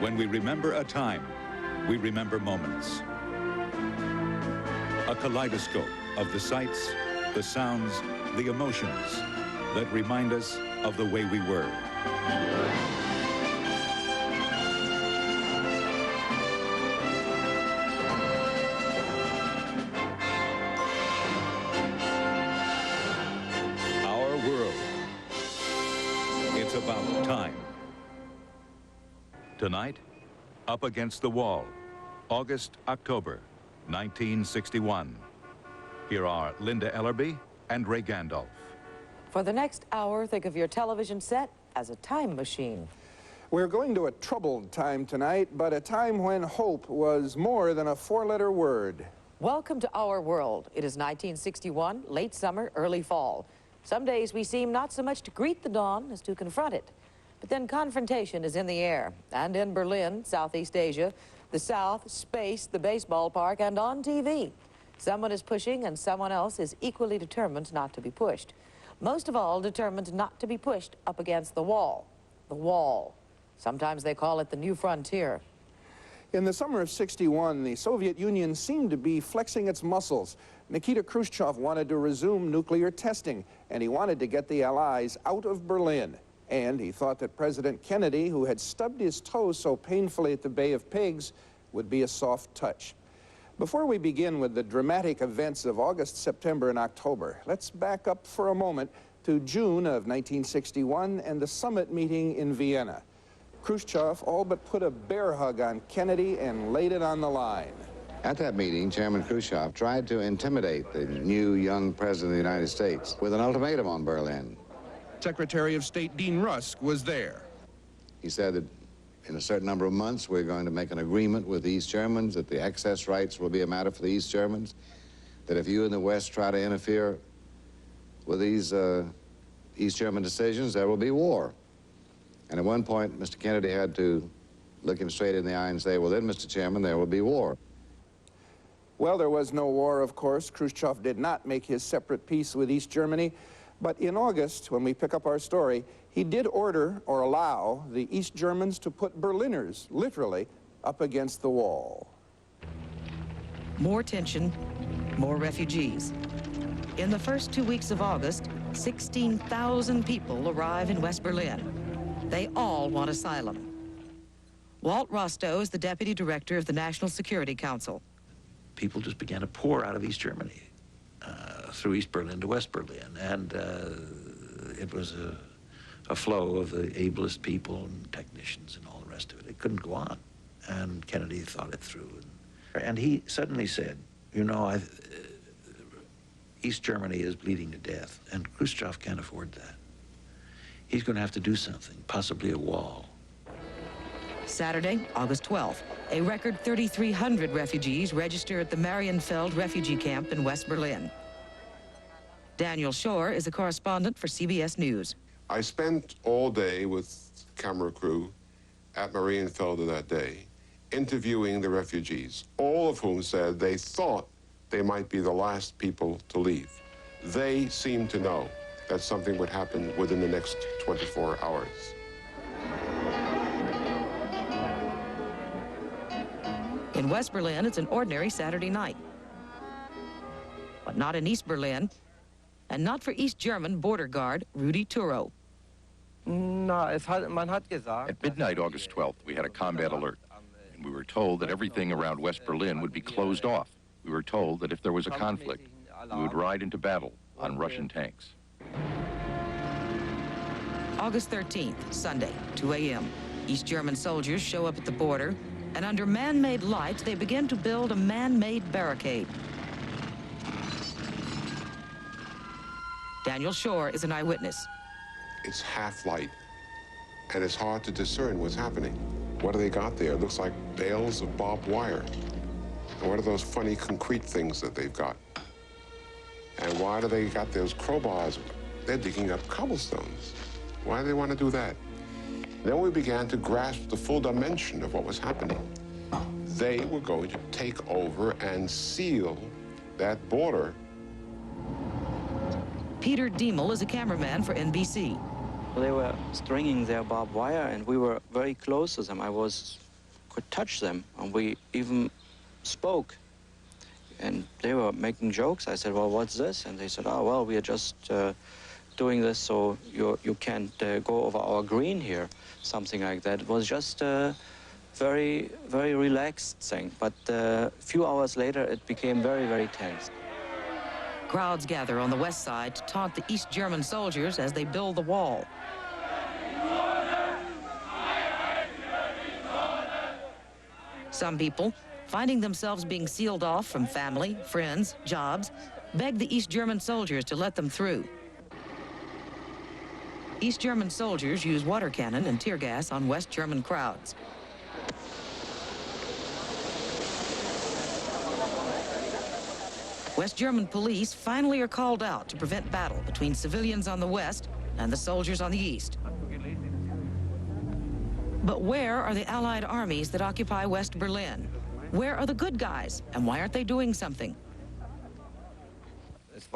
When we remember a time, we remember moments. A kaleidoscope of the sights, the sounds, the emotions that remind us of the way we were. Our world. It's about time. Tonight, Up Against the Wall, August, October, 1961. Here are Linda Ellerbee and Ray Gandolf. For the next hour, think of your television set as a time machine. We're going to a troubled time tonight, but a time when hope was more than a four-letter word. Welcome to our world. It is 1961, late summer, early fall. Some days we seem not so much to greet the dawn as to confront it. But then confrontation is in the air. And in Berlin, Southeast Asia, the South, space, the baseball park, and on TV. Someone is pushing and someone else is equally determined not to be pushed. Most of all, determined not to be pushed up against the wall. The wall. Sometimes they call it the new frontier. In the summer of '61, the Soviet Union seemed to be flexing its muscles. Nikita Khrushchev wanted to resume nuclear testing, and he wanted to get the Allies out of Berlin. And he thought that President Kennedy, who had stubbed his toes so painfully at the Bay of Pigs, would be a soft touch. Before we begin with the dramatic events of August, September, and October, let's back up for a moment to June of 1961 and the summit meeting in Vienna. Khrushchev all but put a bear hug on Kennedy and laid it on the line. At that meeting, Chairman Khrushchev tried to intimidate the new young president of the United States with an ultimatum on Berlin. Secretary of State Dean Rusk was there. He said that in a certain number of months, we're going to make an agreement with the East Germans that the access rights will be a matter for the East Germans, that if you in the West try to interfere with these East German decisions, there will be war. And at one point, Mr. Kennedy had to look him straight in the eye and say, well, then, Mr. Chairman, there will be war. Well, there was no war, of course. Khrushchev did not make his separate peace with East Germany. But in August, when we pick up our story, he did order or allow the East Germans to put Berliners, literally, up against the wall. More tension, more refugees. In the first 2 weeks of August, 16,000 people arrive in West Berlin. They all want asylum. Walt Rostow is the deputy director of the National Security Council. People just began to pour out of East Germany. Through East Berlin to West Berlin, and it was a flow of the ablest people and technicians and all the rest of it. It couldn't go on, and Kennedy thought it through, and he suddenly said, you know, East Germany is bleeding to death, and Khrushchev can't afford that. He's going to have to do something, possibly a wall. Saturday, August 12th, a record 3,300 refugees register at the Marienfeld refugee camp in West Berlin. Daniel Shore is a correspondent for CBS News. I spent all day with camera crew at Marienfeld that day, interviewing the refugees, all of whom said they thought they might be the last people to leave. They seemed to know that something would happen within the next 24 hours. In West Berlin, it's an ordinary Saturday night. But not in East Berlin, and not for East German border guard Rudi Turo. At midnight, August 12th, we had a combat alert, and we were told that everything around West Berlin would be closed off. We were told that if there was a conflict, we would ride into battle on Russian tanks. August 13th, Sunday, 2 a.m. East German soldiers show up at the border, and under man-made lights, they begin to build a man-made barricade. Daniel Shore is an eyewitness. It's half light, and it's hard to discern what's happening. What do they got there? It looks like bales of barbed wire. And what are those funny concrete things that they've got? And why do they got those crowbars? They're digging up cobblestones. Why do they want to do that? Then we began to grasp the full dimension of what was happening. They were going to take over and seal that border. Peter Diemel is a cameraman for NBC. They were stringing their barbed wire, and we were very close to them. I was could touch them, and we even spoke. And they were making jokes. I said, well, what's this? And they said, oh, well, we are just doing this so you can't go over our green here, something like that. It was just a very, very relaxed thing. But a few hours later, it became very, very tense. Crowds gather on the west side to taunt the East German soldiers as they build the wall. Some people, finding themselves being sealed off from family, friends, jobs, beg the East German soldiers to let them through. East German soldiers use water cannon and tear gas on West German crowds. West German police finally are called out to prevent battle between civilians on the west and the soldiers on the east. But where are the Allied armies that occupy West Berlin? Where are the good guys, and why aren't they doing something? It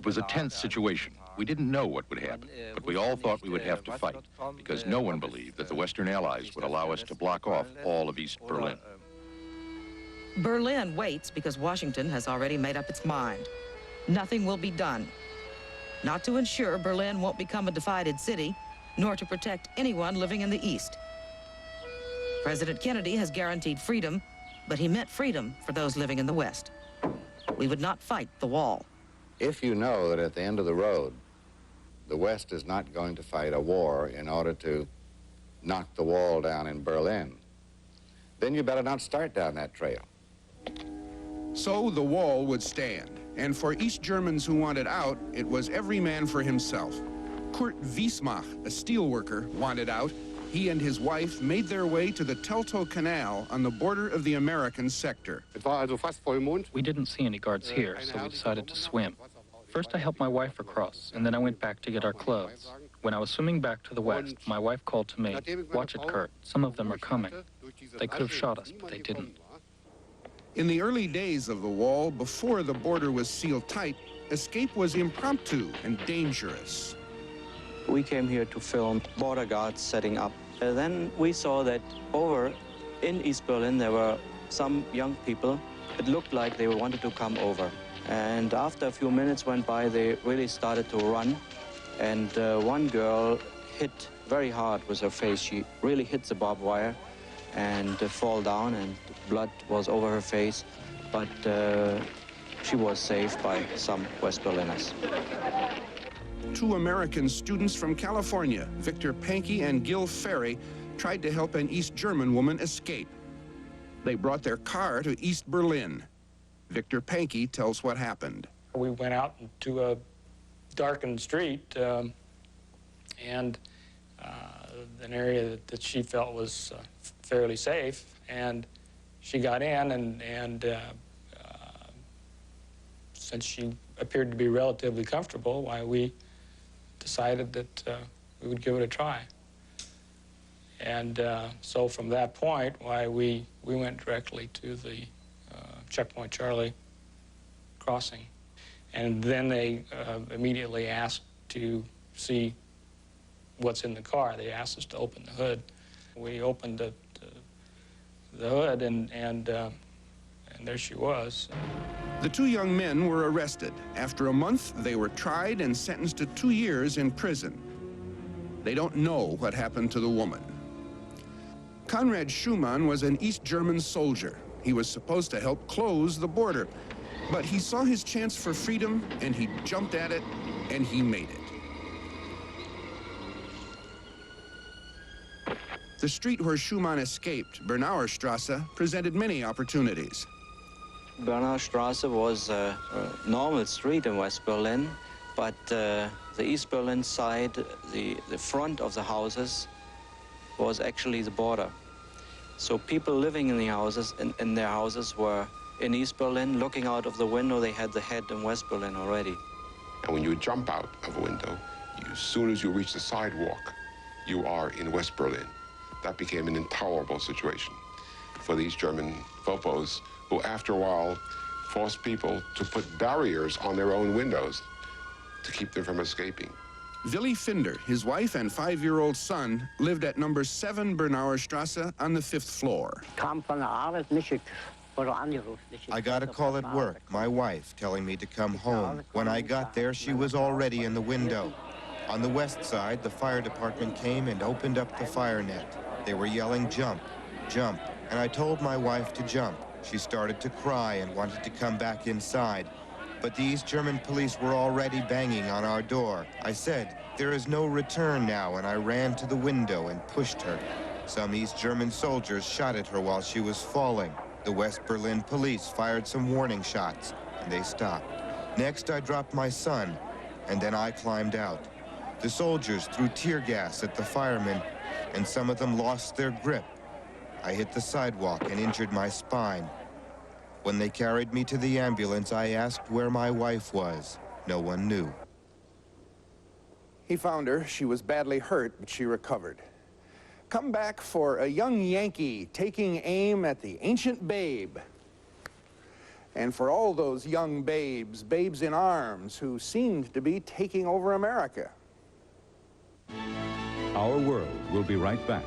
was a tense situation. We didn't know what would happen, but we all thought we would have to fight, because no one believed that the Western Allies would allow us to block off all of East Berlin. Berlin waits because Washington has already made up its mind. Nothing will be done. Not to ensure Berlin won't become a divided city, nor to protect anyone living in the East. President Kennedy has guaranteed freedom, but he meant freedom for those living in the West. We would not fight the wall. If you know that at the end of the road, the West is not going to fight a war in order to knock the wall down in Berlin, then you better not start down that trail. So the wall would stand, and for East Germans who wanted out, it was every man for himself. Kurt Wiesmach, a steelworker, wanted out. He and his wife made their way to the Teltow Canal on the border of the American sector. We didn't see any guards here, so we decided to swim. First, I helped my wife across, and then I went back to get our clothes. When I was swimming back to the west, my wife called to me, "Watch it, Kurt. Some of them are coming." They could have shot us, but they didn't. In the early days of the wall, before the border was sealed tight, escape was impromptu and dangerous. We came here to film border guards setting up. Then we saw that over in East Berlin there were some young people. It looked like they wanted to come over. And after a few minutes went by, they really started to run. And one girl hit very hard with her face. She really hit the barbed wire and fall down, and blood was over her face. But she was saved by some West Berliners. Two American students from California, Victor Pankey and Gil Ferry, tried to help an East German woman escape. They brought their car to East Berlin. Victor Pankey tells what happened. We went out to a darkened street and an area that she felt was fairly safe, and she got in, and since she appeared to be relatively comfortable, why we decided that we would give it a try. And so from that point, why we went directly to the Checkpoint Charlie crossing. And then they immediately asked to see what's in the car. They asked us to open the hood. We opened the hood, and there she was. The two young men were arrested. After a month, they were tried and sentenced to 2 years in prison. They don't know what happened to the woman. Konrad Schumann was an East German soldier. He was supposed to help close the border, but he saw his chance for freedom, and he jumped at it, and he made it. The street where Schumann escaped, Bernauerstrasse, presented many opportunities. Bernauerstrasse was a normal street in West Berlin, but the East Berlin side, the front of the houses, was actually the border. So people living in the houses, in their houses, were in East Berlin. Looking out of the window, they had the head in West Berlin already. And when you jump out of a window, as soon as you reach the sidewalk, you are in West Berlin. That became an intolerable situation for these German Fopos, who after a while forced people to put barriers on their own windows to keep them from escaping. Willy Finder, his wife and 5-year-old son, lived at number 7 Bernauer Strasse on the 5th floor. I got a call at work, my wife, telling me to come home. When I got there, she was already in the window. On the west side, the fire department came and opened up the fire net. They were yelling, "Jump, jump," and I told my wife to jump. She started to cry and wanted to come back inside. But the East German police were already banging on our door. I said, "There is no return now," and I ran to the window and pushed her. Some East German soldiers shot at her while she was falling. The West Berlin police fired some warning shots, and they stopped. Next, I dropped my son, and then I climbed out. The soldiers threw tear gas at the firemen, and some of them lost their grip. I hit the sidewalk and injured my spine. When they carried me to the ambulance, I asked where my wife was. No one knew. He found her. She was badly hurt, but she recovered. Come back for a young Yankee taking aim at the ancient Babe. And for all those young babes, babes in arms, who seemed to be taking over America. Our World will be right back.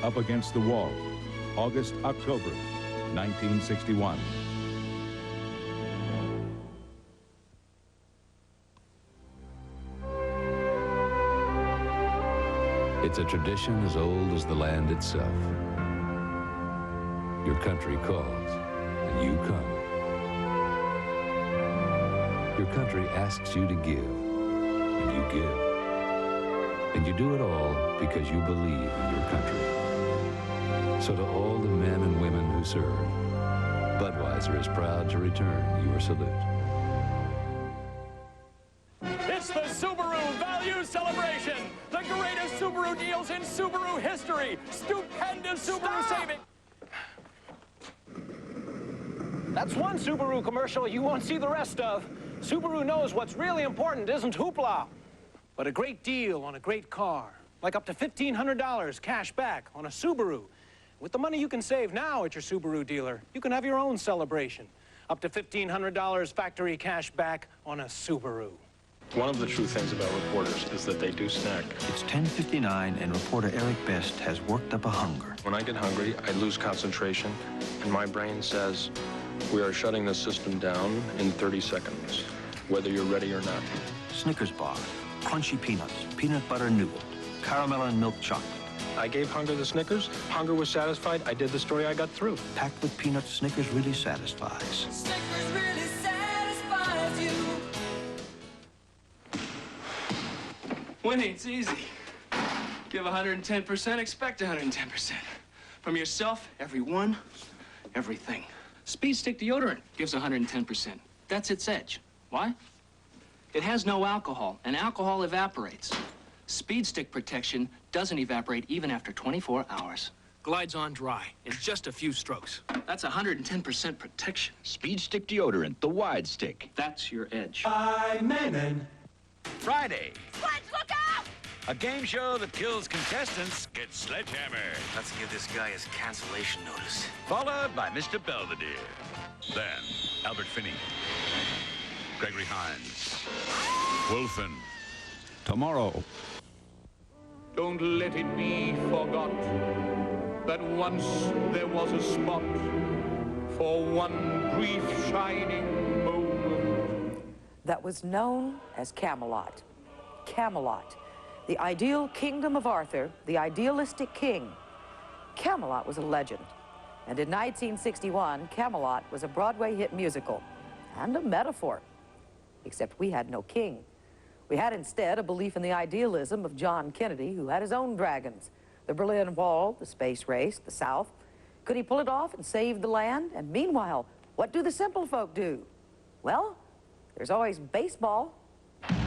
Up Against the Wall, August, October, 1961. It's a tradition as old as the land itself. Your country calls, and you come. Your country asks you to give, and you give. And you do it all because you believe in your country. So to all the men and women who serve, Budweiser is proud to return your salute. It's the Subaru Value Celebration! The greatest Subaru deals in Subaru history! Stupendous Subaru saving! That's one Subaru commercial you won't see the rest of. Subaru knows what's really important isn't hoopla, but a great deal on a great car. Like up to $1,500 cash back on a Subaru. With the money you can save now at your Subaru dealer, you can have your own celebration. Up to $1,500 factory cash back on a Subaru. One of the true things about reporters is that they do snack. It's 10:59 and reporter Eric Best has worked up a hunger. When I get hungry, I lose concentration, and my brain says, we are shutting the system down in 30 seconds, whether you're ready or not. Snickers bar, crunchy peanuts, peanut butter noodle, caramel and milk chocolate. I gave Hunger the Snickers. Hunger was satisfied. I did the story. I got through. Packed with peanuts, Snickers really satisfies. Snickers really satisfies you. Winning's easy. Give 110%, expect 110%. From yourself, everyone, everything. Speed Stick deodorant gives 110%. That's its edge. Why? It has no alcohol, and alcohol evaporates. Speed Stick protection doesn't evaporate even after 24 hours. Glides on dry in just a few strokes. That's 110% protection. Speed Stick deodorant, the wide stick. That's your edge. Friday, Sledge, look out! a game show that kills contestants gets sledgehammer. Let's give this guy his cancellation notice. Followed by Mr. Belvedere. Then, Albert Finney, Gregory Hines, Wolfen. Tomorrow, Don't let it be forgot that once there was a spot for one brief shining moment that was known as Camelot. Camelot, the ideal kingdom of Arthur, the idealistic king. Camelot was a legend. And in 1961, Camelot was a Broadway hit musical and a metaphor. Except we had no king. We had instead a belief in the idealism of John Kennedy, who had his own dragons. The Berlin Wall, the space race, the South. Could he pull it off and save the land? And meanwhile, what do the simple folk do? Well, there's always baseball. Who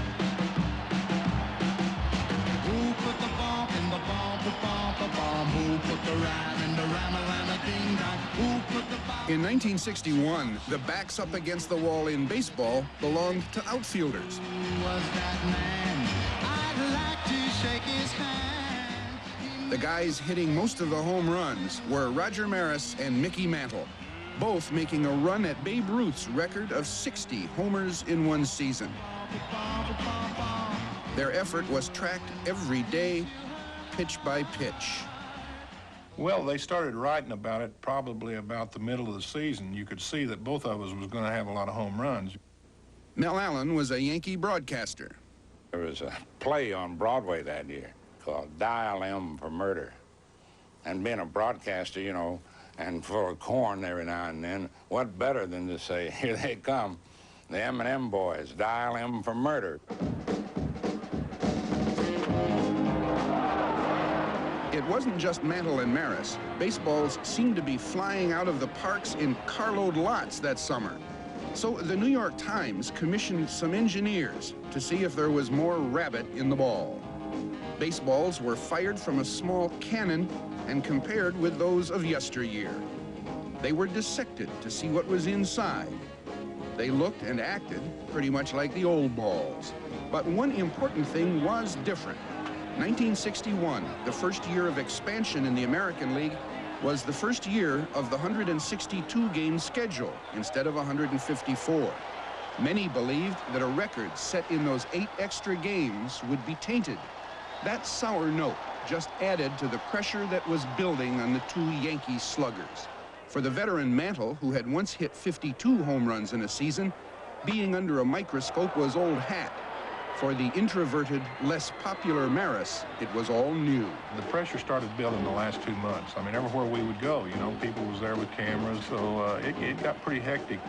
put the bomb in the bomb, the bomb, the bomb? Who put the ram in the ram-a-lam-a ding-dong? Who put the bomb? In 1961, the backs up against the wall in baseball belonged to outfielders. Who was that man? I'd like to shake his hand. The guys hitting most of the home runs were Roger Maris and Mickey Mantle, both making a run at Babe Ruth's record of 60 homers in one season. Their effort was tracked every day, pitch by pitch. Well, they started writing about it probably about the middle of the season. You could see that both of us was going to have a lot of home runs. Mel Allen was a Yankee broadcaster. There was a play on Broadway that year called Dial M for Murder. And being a broadcaster, you know, and full of corn every now and then, what better than to say, here they come, the M&M boys, Dial M for Murder. It wasn't just Mantle and Maris. Baseballs seemed to be flying out of the parks in carload lots that summer. So the New York Times commissioned some engineers to see if there was more rabbit in the ball. Baseballs were fired from a small cannon and compared with those of yesteryear. They were dissected to see what was inside. They looked and acted pretty much like the old balls. But one important thing was different. 1961, the first year of expansion in the American League, was the first year of the 162-game schedule instead of 154. Many believed that a record set in those 8 extra games would be tainted. That sour note just added to the pressure that was building on the 2 Yankee sluggers. For the veteran Mantle, who had once hit 52 home runs in a season, being under a microscope was old hat. For the introverted, less popular Maris, it was all new. The pressure started building the last 2 months. I mean, everywhere we would go, you know, people was there with cameras, so it got pretty hectic.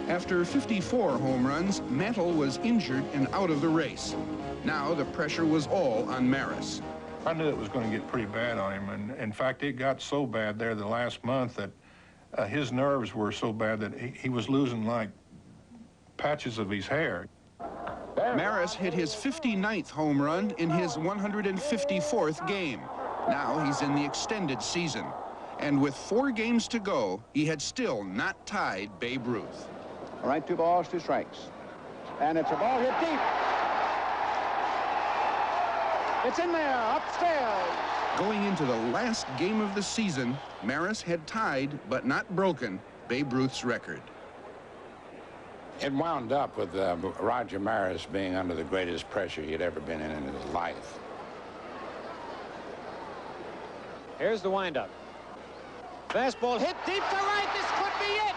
After 54 home runs, Mantle was injured and out of the race. Now the pressure was all on Maris. I knew it was going to get pretty bad on him, and in fact, it got so bad there the last month that his nerves were so bad that he was losing, like, patches of his hair. Maris hit his 59th home run in his 154th game. Now he's in the extended season. And with 4 games to go, he had still not tied Babe Ruth. All right, 2 balls, 2 strikes. And it's a ball hit deep. It's in there, upstairs. Going into the last game of the season, Maris had tied, but not broken, Babe Ruth's record. It wound up with Roger Maris being under the greatest pressure he'd ever been in his life. Here's the windup. Fastball hit deep to right. This could be it.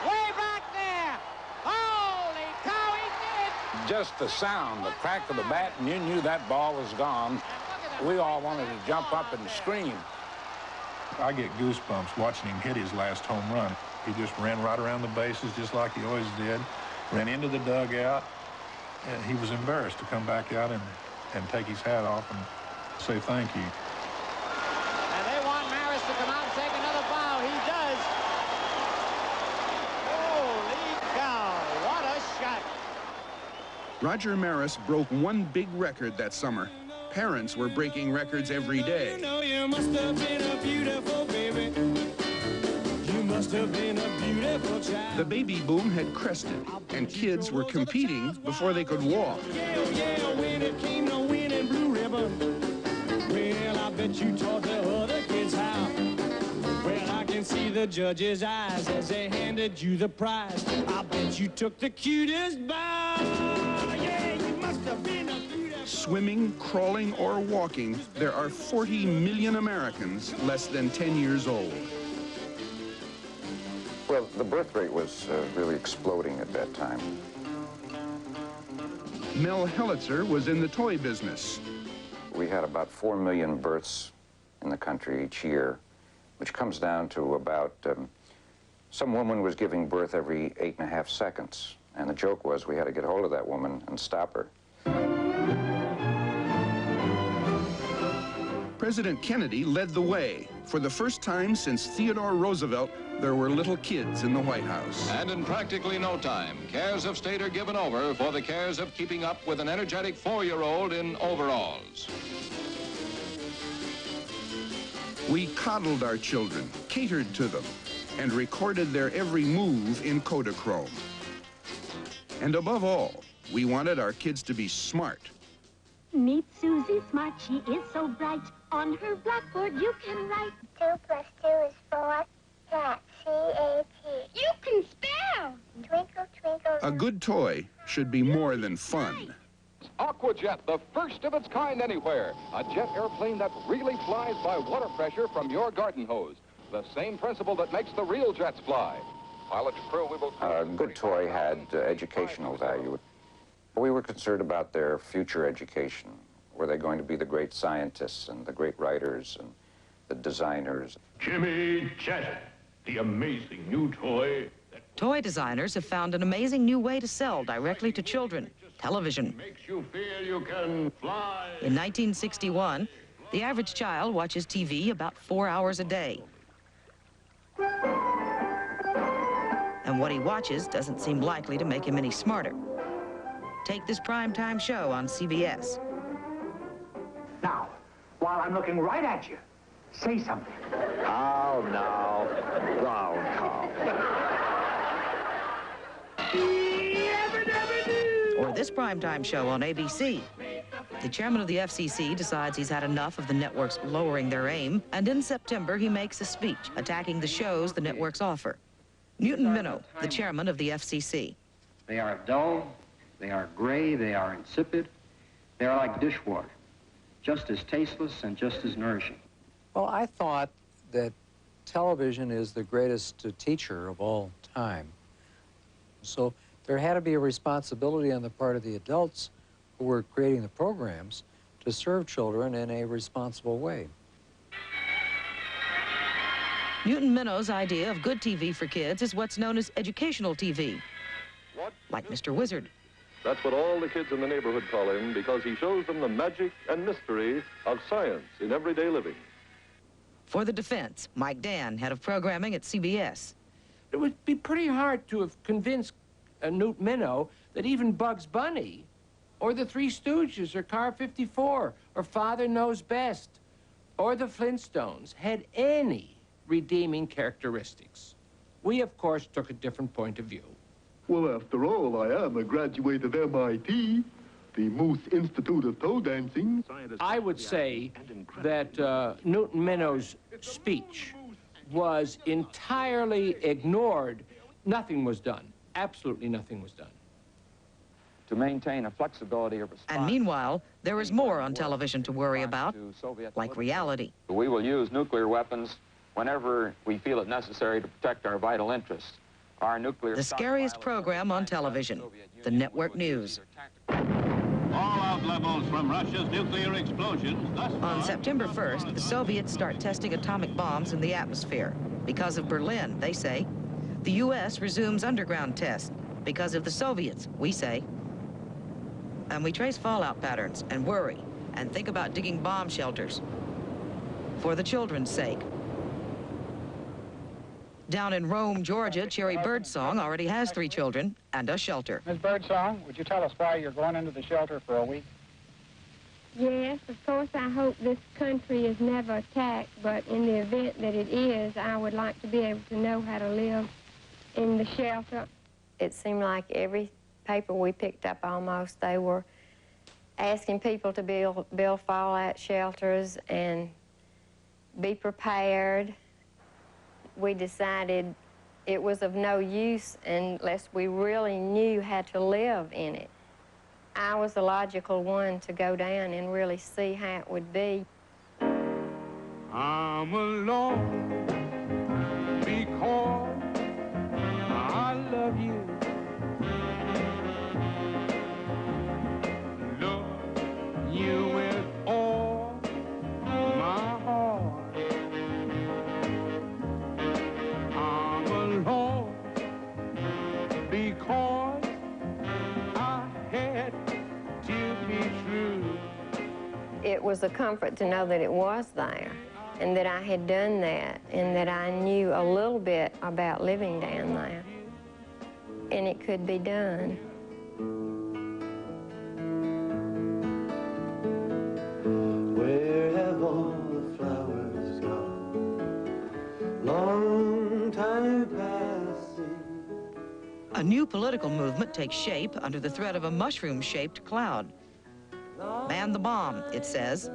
Way back there. Holy cow, he did it. Just the sound, the crack of the bat, and you knew that ball was gone. We all wanted to jump up and scream. I get goosebumps watching him hit his last home run. He just ran right around the bases just like he always did, ran into the dugout, and he was embarrassed to come back out and take his hat off and say thank you. And they want Maris to come out and take another bow. He does. Holy cow, what a shot. Roger Maris broke one big record that summer. Parents were breaking records every day. You must have been a beautiful baby. You must have been a beautiful child. The baby boom had crested, and kids were competing before they could walk. Yeah, when it came to winning blue ribbon. Well, I bet you taught the other kids how. Well, I can see the judge's eyes as they handed you the prize. I bet you took the cutest bow. Yeah, you must have been a beautiful... Swimming, crawling, or walking, there are 40 million Americans less than 10 years old. Well, the birth rate was really exploding at that time. Mel Helitzer was in the toy business. We had about 4 million births in the country each year, which comes down to about, some woman was giving birth every 8.5 seconds. And the joke was we had to get hold of that woman and stop her. President Kennedy led the way. For the first time since Theodore Roosevelt, there were little kids in the White House. And in practically no time, cares of state are given over for the cares of keeping up with an energetic 4-year-old in overalls. We coddled our children, catered to them, and recorded their every move in Kodachrome. And above all, we wanted our kids to be smart. Meet Susie Smart, she is so bright. On her blackboard you can write 2 + 2 is 4. Cat, C-A-T. You can spell! Twinkle, twinkle. A good toy should be more than fun. Aquajet, the first of its kind anywhere. A jet airplane that really flies by water pressure from your garden hose. The same principle that makes the real jets fly. Pilot and crew, we will... A good toy had educational value. We were concerned about their future education. Were they going to be the great scientists and the great writers and the designers? Jimmy Jet, the amazing new toy. Toy designers have found an amazing new way to sell directly to children: television. Makes you feel you can fly. In 1961, the average child watches TV about 4 hours a day. And what he watches doesn't seem likely to make him any smarter. Take this primetime show on CBS. Now, while I'm looking right at you, say something. Oh, no. Brown cow. Or this primetime show on ABC. The chairman of the FCC decides he's had enough of the networks lowering their aim, and in September he makes a speech attacking the shows the networks offer. Newton Minow, the chairman of the FCC. They are dull, they are gray, they are insipid, they are like dishwater, just as tasteless and just as nourishing. Well, I thought that television is the greatest teacher of all time. So there had to be a responsibility on the part of the adults who were creating the programs to serve children in a responsible way. Newton Minow's idea of good TV for kids is what's known as educational TV, like Mr. Wizard. That's what all the kids in the neighborhood call him, because he shows them the magic and mystery of science in everyday living. For the defense, Mike Dan, head of programming at CBS. It would be pretty hard to have convinced Newt Minow that even Bugs Bunny or the Three Stooges or Car 54 or Father Knows Best or the Flintstones had any redeeming characteristics. We, of course, took a different point of view. Well, after all, I am a graduate of MIT, the Moose Institute of Toe Dancing. I would say that Newton Minow's speech was entirely ignored. Nothing was done. Absolutely nothing was done. To maintain a flexibility of response. And meanwhile, there is more on television to worry about, like reality. We will use nuclear weapons whenever we feel it necessary to protect our vital interests. Our nuclear... The scariest program on television, the network news. Fallout levels from Russia's nuclear explosions. On September 1st, the Soviets start testing atomic bombs in the atmosphere. Because of Berlin, they say. The U.S. resumes underground tests. Because of the Soviets, we say. And we trace fallout patterns and worry and think about digging bomb shelters for the children's sake. Down in Rome, Georgia, Cherry Birdsong already has 3 children and a shelter. Ms. Birdsong, would you tell us why you're going into the shelter for a week? Yes, of course, I hope this country is never attacked, but in the event that it is, I would like to be able to know how to live in the shelter. It seemed like every paper we picked up almost, they were asking people to build fallout shelters and be prepared. We decided it was of no use unless we really knew how to live in it. I was the logical one to go down and really see how it would be. I'm alone because I love you. Love you with all my heart. I'm alone because I had to be true. It was a comfort to know that it was there and that I had done that and that I knew a little bit about living down there. And it could be done. Where have all the flowers gone? Long time passing. A new political movement takes shape under the threat of a mushroom-shaped cloud. Ban the bomb, it says,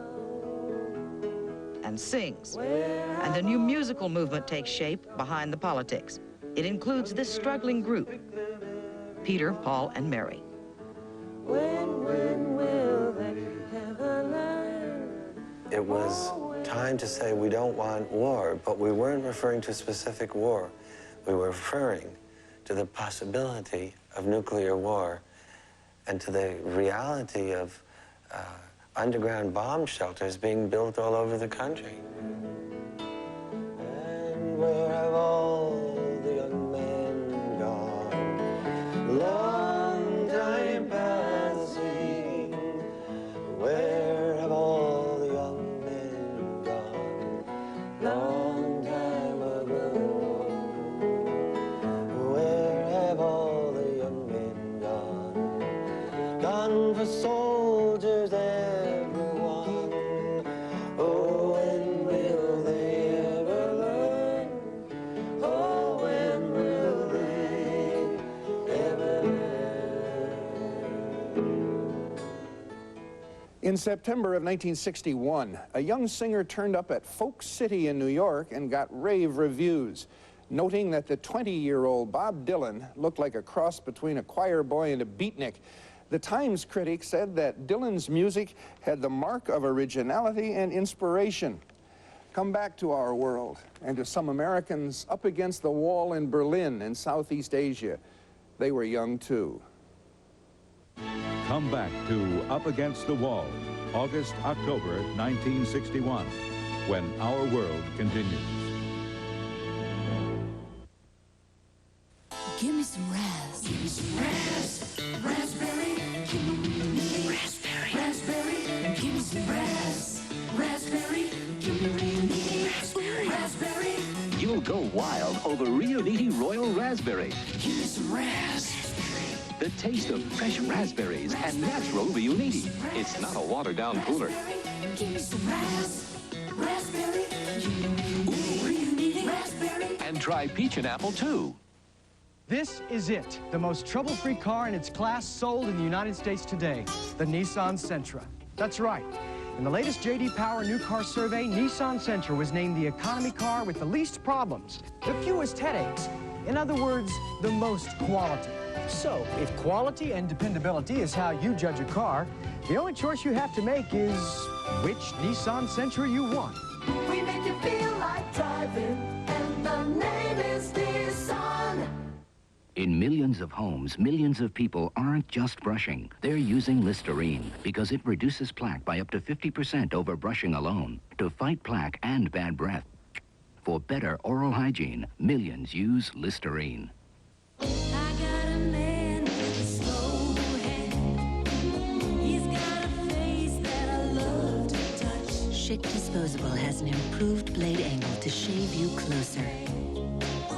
and sings. And a new musical movement takes shape behind the politics. It includes this struggling group, Peter, Paul, and Mary. When will they ever learn? It was time to say we don't want war, but we weren't referring to a specific war. We were referring to the possibility of nuclear war and to the reality of underground bomb shelters being built all over the country. And where have all the young men gone? Long time passing. Where have all the young men gone? Long time ago. Where have all the young men gone? Gone for soldiers, everyone. Oh, when will they ever learn? Oh, when will they ever learn? In September of 1961, a young singer turned up at Folk City in New York and got rave reviews, noting that the 20-year-old Bob Dylan looked like a cross between a choir boy and a beatnik. The Times critic said that Dylan's music had the mark of originality and inspiration. Come back to our world and to some Americans up against the wall in Berlin in Southeast Asia. They were young too. Come back to Up Against the Wall, August, October 1961, when our world continues. Give me some raz. Give me some raz. Raspberry. Give me raspberry. Raspberry. Give me some raz. Raspberry. Give me really raspberry. Raspberry. You'll go wild over Rio Niti Royal Raspberry. Give me some raz. The taste of fresh raspberries and natural Rio Niti. It's not a watered-down cooler. Give me some raz. Raspberry. Ooh, Rio Niti raspberry. And try peach and apple, too. This is it, the most trouble-free car in its class sold in the United States today, the Nissan Sentra. That's right. In the latest J.D. Power New Car Survey, Nissan Sentra was named the economy car with the least problems, the fewest headaches. In other words, the most quality. So, if quality and dependability is how you judge a car, the only choice you have to make is which Nissan Sentra you want. We make you feel like driving, and the name is Nissan. In millions of homes, millions of people aren't just brushing. They're using Listerine because it reduces plaque by up to 50% over brushing alone to fight plaque and bad breath. For better oral hygiene, millions use Listerine. I got a man with a slow hand. He's got a face that I love to touch. Schick Disposable has an improved blade angle to shave you closer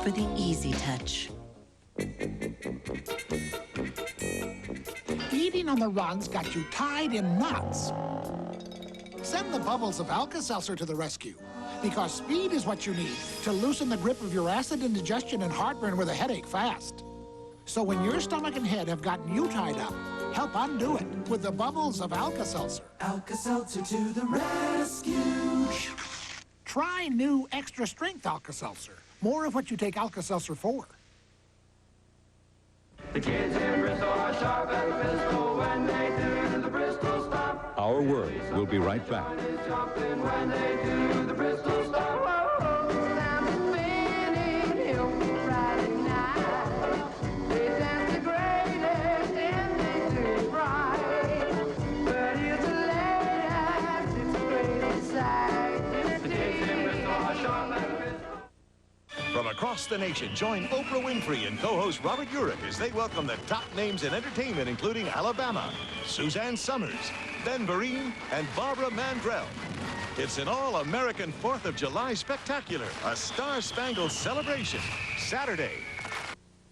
for the easy touch. Eating on the run's got you tied in knots. Send the bubbles of Alka-Seltzer to the rescue, because speed is what you need to loosen the grip of your acid indigestion and heartburn with a headache fast. So when your stomach and head have gotten you tied up, help undo it with the bubbles of Alka-Seltzer. Alka-Seltzer to the rescue. Try new extra strength Alka-Seltzer. More of what you take Alka-Seltzer for. The kids in Bristol are sharp as a pistol when they do the Bristol stop. Our world will be right back. Jumping when they do the Bristol stop. Whoa, stand spinning hill Friday night. They dance the greatest in the bride. But it's a late act, it's a crazy sight. The kids in Bristol are sharp as a pistol. From across the nation, join Oprah Winfrey and co-host Robert Urich as they welcome the top names in entertainment, including Alabama, Suzanne Summers, Ben Vereen, and Barbara Mandrell. It's an all-American 4th of July spectacular, a star-spangled celebration, Saturday.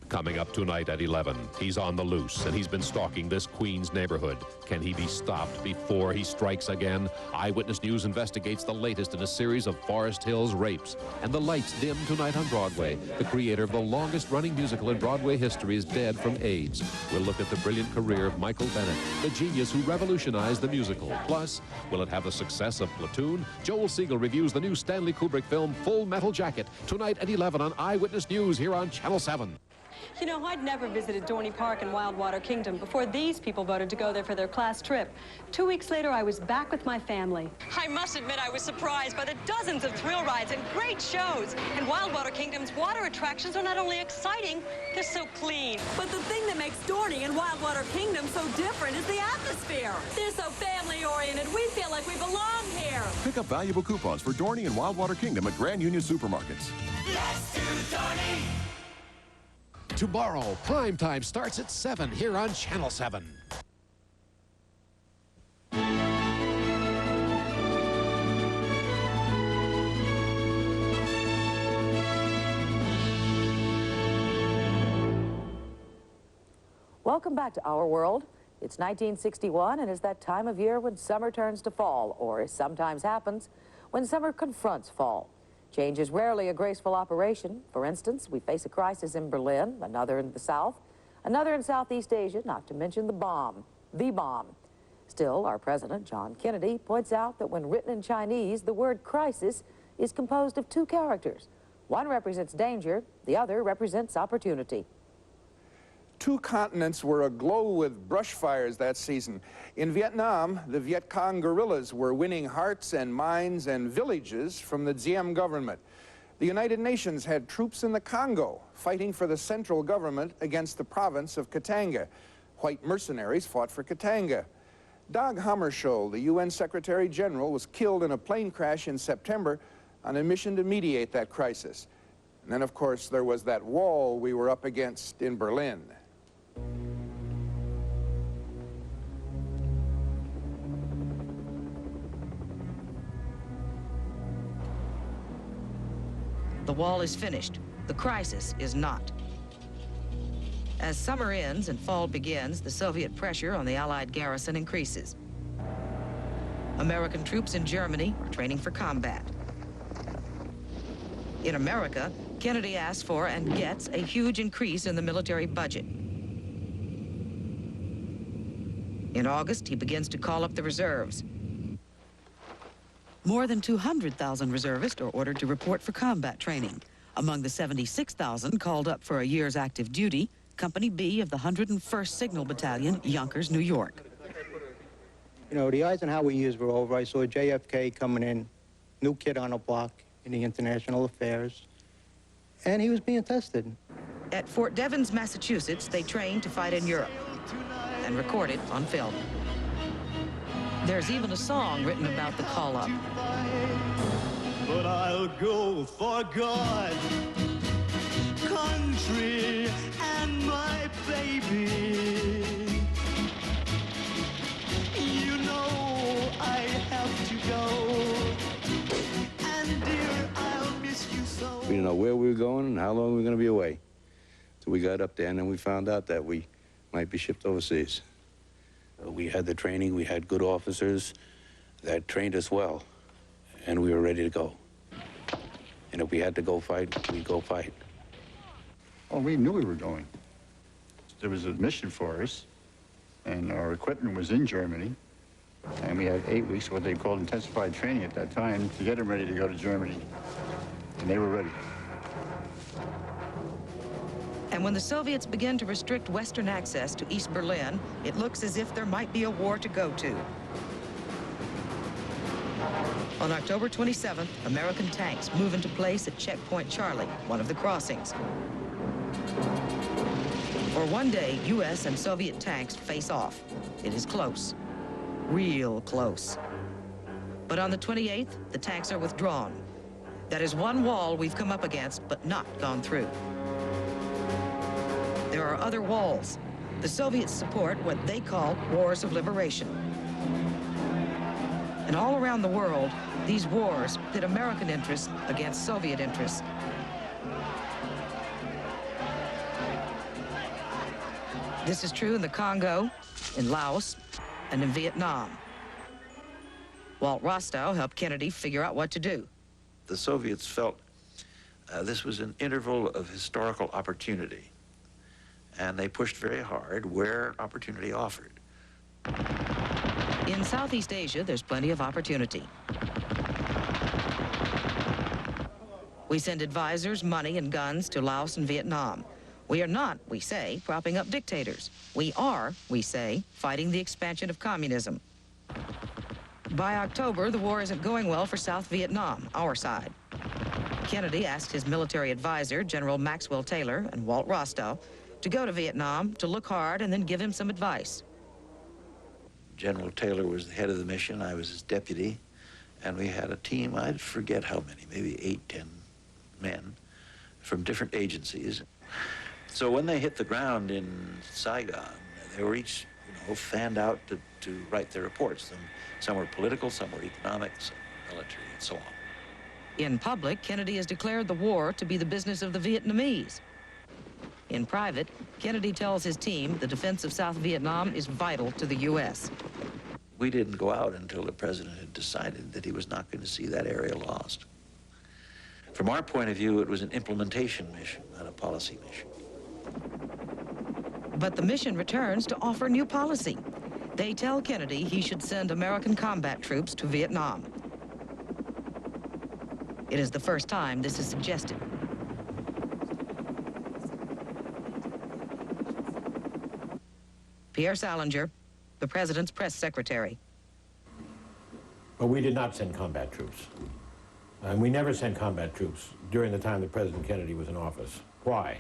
Coming up tonight at 11, he's on the loose, and he's been stalking this Queens neighborhood. Can he be stopped before he strikes again? Eyewitness News investigates the latest in a series of Forest Hills rapes. And the lights dim tonight on Broadway. The creator of the longest-running musical in Broadway history is dead from AIDS. We'll look at the brilliant career of Michael Bennett, the genius who revolutionized the musical. Plus, will it have the success of Platoon? Joel Siegel reviews the new Stanley Kubrick film Full Metal Jacket tonight at 11 on Eyewitness News here on Channel 7. You know, I'd never visited Dorney Park in Wildwater Kingdom before these people voted to go there for their class trip. 2 weeks later, I was back with my family. I must admit I was surprised by the dozens of thrill rides and great shows. And Wildwater Kingdom's water attractions are not only exciting, they're so clean. But the thing that makes Dorney and Wildwater Kingdom so different is the atmosphere. They're so family-oriented, we feel like we belong here. Pick up valuable coupons for Dorney and Wildwater Kingdom at Grand Union Supermarkets. Let's do Dorney. Tomorrow, prime time starts at 7 here on Channel 7. Welcome back to Our World. It's 1961, and it's that time of year when summer turns to fall, or as sometimes happens, when summer confronts fall. Change is rarely a graceful operation. For instance, we face a crisis in Berlin, another in the South, another in Southeast Asia, not to mention the bomb. Still, our president, John Kennedy, points out that when written in Chinese, the word crisis is composed of two characters. One represents danger, the other represents opportunity. Two continents were aglow with brush fires that season. In Vietnam, the Viet Cong guerrillas were winning hearts and minds and villages from the Diem government. The United Nations had troops in the Congo fighting for the central government against the province of Katanga. White mercenaries fought for Katanga. Dag Hammarskjöld, the UN Secretary General, was killed in a plane crash in September on a mission to mediate that crisis. And then, of course, there was that wall we were up against in Berlin. The wall is finished. The crisis is not. As summer ends and fall begins, the Soviet pressure on the Allied garrison increases. American troops in Germany are training for combat. In America, Kennedy asks for and gets a huge increase in the military budget. In August, he begins to call up the reserves. More than 200,000 reservists are ordered to report for combat training. Among the 76,000 called up for a year's active duty, Company B of the 101st Signal Battalion, Yonkers, New York. You know, the Eisenhower years were over. I saw JFK coming in, new kid on the block in the international affairs, and he was being tested. At Fort Devens, Massachusetts, they trained to fight in Europe and recorded on film. There's even a song written about the call-up. But I'll go for God, country, and my baby. You know I have to go, and dear, I'll miss you so. We didn't know where we were going and how long we were going to be away. So we got up there, and then we found out that we might be shipped overseas. We had the training, we had good officers that trained us well, and we were ready to go. And if we had to go fight, we'd go fight. Well, we knew we were going. There was a mission for us, and our equipment was in Germany, and we had 8 weeks, what they called intensified training at that time, to get them ready to go to Germany. And they were ready. And when the Soviets begin to restrict Western access to East Berlin, it looks as if there might be a war to go to. On October 27th, American tanks move into place at Checkpoint Charlie, one of the crossings. For one day, U.S. and Soviet tanks face off. It is close, real close. But on the 28th, the tanks are withdrawn. That is one wall we've come up against, but not gone through. There are other walls. The Soviets support what they call wars of liberation. And all around the world, these wars pit American interests against Soviet interests. This is true in the Congo, in Laos, and in Vietnam. Walt Rostow helped Kennedy figure out what to do. The Soviets felt this was an interval of historical opportunity, and they pushed very hard where opportunity offered. In Southeast Asia, there's plenty of opportunity. We send advisors, money, and guns to Laos and Vietnam. We are not, we say, propping up dictators. We are, we say, fighting the expansion of communism. By October, the war isn't going well for South Vietnam, our side. Kennedy asked his military advisor, General Maxwell Taylor and Walt Rostow, to go to Vietnam, to look hard, and then give him some advice. General Taylor was the head of the mission. I was his deputy. And we had a team, I forget how many, maybe 8, 10 men from different agencies. So when they hit the ground in Saigon, they were each, fanned out to write their reports. Some were political, some were economic, some military, and so on. In public, Kennedy has declared the war to be the business of the Vietnamese. In private, Kennedy tells his team the defense of South Vietnam is vital to the U.S. We didn't go out until the president had decided that he was not going to see that area lost. From our point of view, it was an implementation mission, not a policy mission. But the mission returns to offer new policy. They tell Kennedy he should send American combat troops to Vietnam. It is the first time this is suggested. Pierre Salinger, the president's press secretary. But we did not send combat troops. And we never sent combat troops during the time that President Kennedy was in office. Why?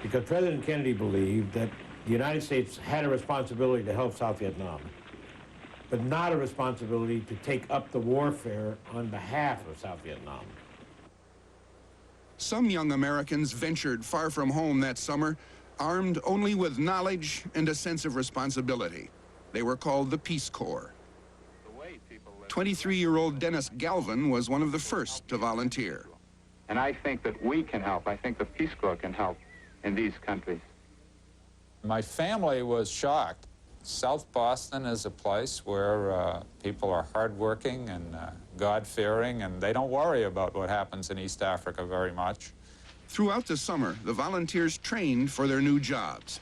Because President Kennedy believed that the United States had a responsibility to help South Vietnam, but not a responsibility to take up the warfare on behalf of South Vietnam. Some young Americans ventured far from home that summer, armed only with knowledge and a sense of responsibility. They were called the Peace Corps. 23-year-old Dennis Galvin was one of the first to volunteer. And I think that we can help. I think the Peace Corps can help in these countries. My family was shocked. South Boston is a place where people are hardworking and God-fearing, and they don't worry about what happens in East Africa very much. Throughout the summer, the volunteers trained for their new jobs.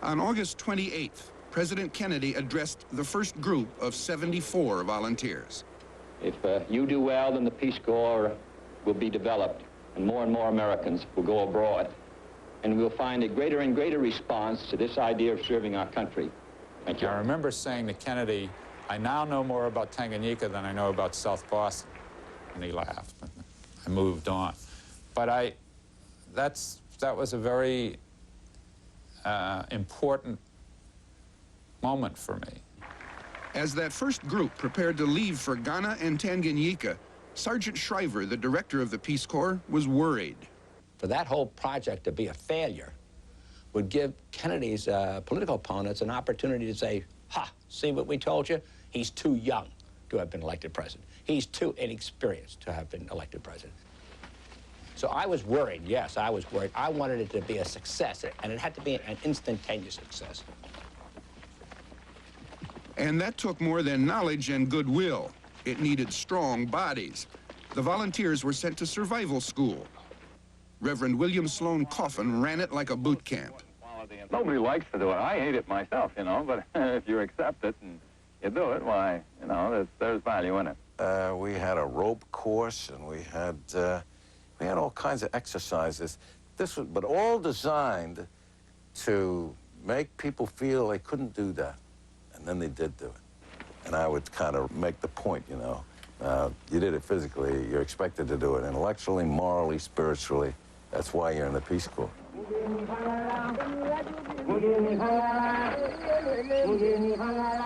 On August 28th, President Kennedy addressed the first group of 74 volunteers. If you do well, then the Peace Corps will be developed, and more Americans will go abroad. And we'll find a greater and greater response to this idea of serving our country. Thank you. I remember saying to Kennedy, I now know more about Tanganyika than I know about South Boston. And he laughed. I moved on. But that was a very important moment for me. As that first group prepared to leave for Ghana and Tanganyika, Sergeant Shriver, the director of the Peace Corps, was worried. For that whole project to be a failure would give Kennedy's political opponents an opportunity to say, ha, see what we told you? He's too young to have been elected president. He's too inexperienced to have been elected president. So I was worried, yes, I was worried. I wanted it to be a success, and it had to be an instantaneous success. And that took more than knowledge and goodwill. It needed strong bodies. The volunteers were sent to survival school. Reverend William Sloan Coffin ran it like a boot camp. Nobody likes to do it. I hate it myself, but if you accept it and you do it, why, there's value in it. We had a rope course, and we had all kinds of exercises. But all designed to make people feel they couldn't do that. And then they did do it. And I would kind of make the point, you did it physically, you're expected to do it intellectually, morally, spiritually. That's why you're in the Peace Corps.